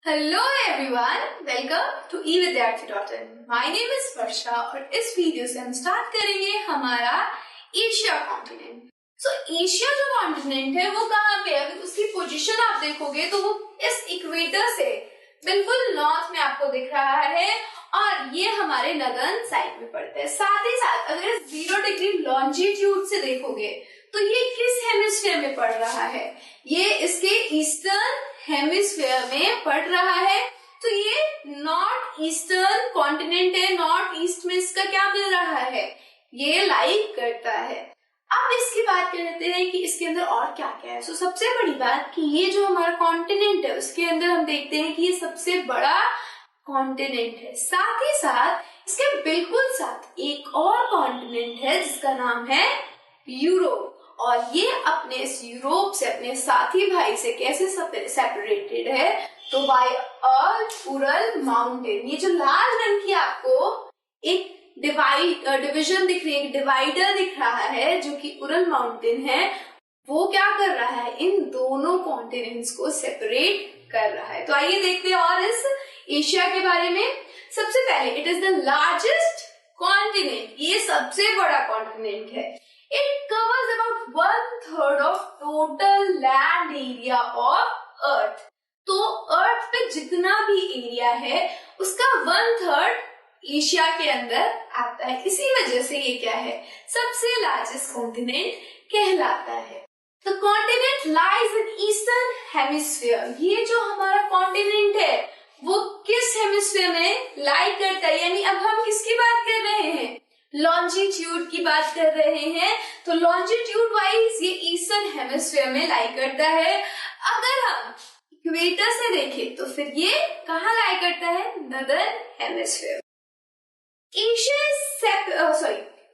Hello everyone, welcome to evidyarthi.in। My name is Varsha और इस video से हम स्टार्ट करेंगे हमारा एशिया कॉन्टिनेंट। एशिया जो कॉन्टिनेंट है वो कहाँ पे है? अगर उसकी पोजीशन आप देखोगे तो वो इस इक्वेटर से बिल्कुल नॉर्थ में आपको दिख रहा है और ये हमारे नदर्न साइड में पड़ता है। साथ ही साथ अगर 0 डिग्री लॉन्जिट्यूड से देखोगे तो ये किस हेमिस्फीयर में पड़ रहा है? ये इसके ईस्टर्न हेमिस्फीयर में पड़ रहा है। तो ये नॉर्थ ईस्टर्न कॉन्टिनेंट है। नॉर्थ ईस्ट में इसका क्या मिल रहा है? ये लाइक करता है। अब इसकी बात करते हैं कि इसके अंदर और क्या क्या है। सबसे बड़ी बात कि ये जो हमारा कॉन्टिनेंट है उसके अंदर हम देखते हैं कि ये सबसे बड़ा कॉन्टिनेंट है। साथ ही साथ इसके बिल्कुल साथ एक और कॉन्टिनेंट है जिसका नाम है यूरोप। और ये अपने इस यूरोप से अपने साथी भाई से कैसे सेपरेटेड है? तो बाय उरल माउंटेन। ये जो लाल रंग की आपको एक डिवीजन दिख रही है, डिवाइडर दिख रहा है जो कि उरल माउंटेन है, वो क्या कर रहा है? इन दोनों कॉन्टिनेंट्स को सेपरेट कर रहा है। तो आइए देखते हैं और इस एशिया के बारे में। सबसे पहले it is the largest continent. ये सबसे बड़ा कॉन्टिनेंट है। It covers about 1/3 of total land area of Earth। तो अर्थ पे जितना भी एरिया है उसका 1/3 एशिया के अंदर आता है। इसी वजह से ये क्या है? सबसे लार्जेस्ट कॉन्टिनेंट कहलाता है। The continent lies in eastern hemisphere। ये जो हमारा कॉन्टिनेंट है वो किस हेमिस्फीयर में लाई करता है? यानी अब हम किसकी बात कर रहे हैं? लॉन्जिट्यूड की बात कर रहे हैं। तो लॉन्जिट्यूड वाइज ये ईस्टर्न हेमिस्फीयर में लाई करता है। अगर हम इक्वेटर से देखें तो फिर ये कहाँ लाई करता है? Northern hemisphere.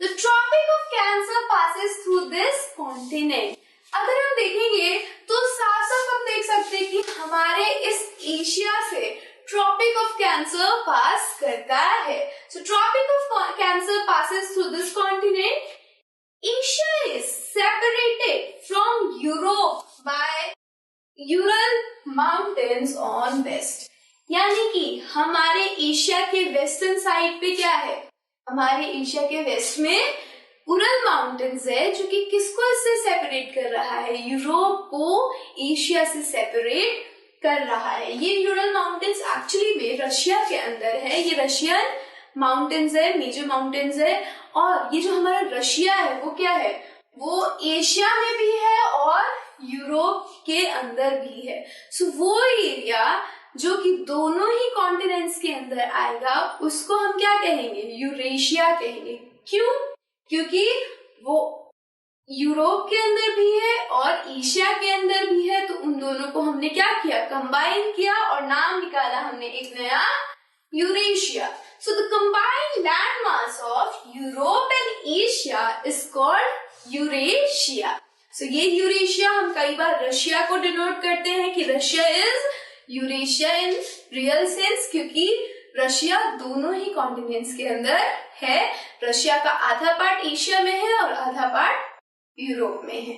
The Tropic of Cancer passes through this continent। अगर हम देखेंगे तो साफ साफ हम देख सकते हैं कि हमारे इस एशिया से ट्रॉपिक ऑफ कैंसर पास करता है। Tropic of cancer passes through this continent। Asia is separated from Europe by Ural Mountains on west। यानी कि हमारे एशिया के वेस्टर्न साइड पे क्या है? हमारे एशिया के वेस्ट में उरल माउंटेन्स है जो कि किसको इससे सेपरेट कर रहा है? यूरोप को एशिया से सेपरेट कर रहा है। ये यूरल माउंटेन्स एक्चुअली में रशिया के अंदर है। ये रशियन माउंटेन्स है, मेजर माउंटेन्स है। और ये जो हमारा रशिया है वो क्या है? वो एशिया में भी है और यूरोप के अंदर भी है। वो एरिया जो कि दोनों ही कॉन्टिनेंट्स के अंदर आएगा उसको हम क्या कहेंगे? यूरेशिया कहेंगे। क्यों? क्योंकि वो यूरोप के अंदर भी है और एशिया के अंदर भी है। तो उन दोनों को हमने क्या किया? कंबाइन किया और नाम निकाला हमने एक नया Eurasia. So the combined landmass of Europe and Asia is called Eurasia। ये यूरेशिया हम कई बार रशिया को डिनोट करते हैं कि Russia is Eurasia in real sense, क्योंकि रशिया दोनों ही कॉन्टिनेंट्स के अंदर है। रशिया का आधा पार्ट एशिया में है और आधा पार्ट यूरोप में है।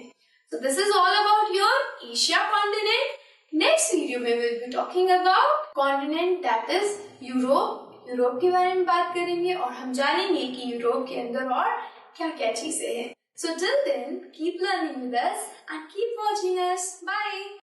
This is all about your Asia continent. Next video में will be talking about continent that is Europe. Europe के बारे में बात करेंगे और हम जानेंगे कि यूरोप के अंदर और क्या क्या चीजें हैं। So till then, keep learning with us and keep watching us. Bye.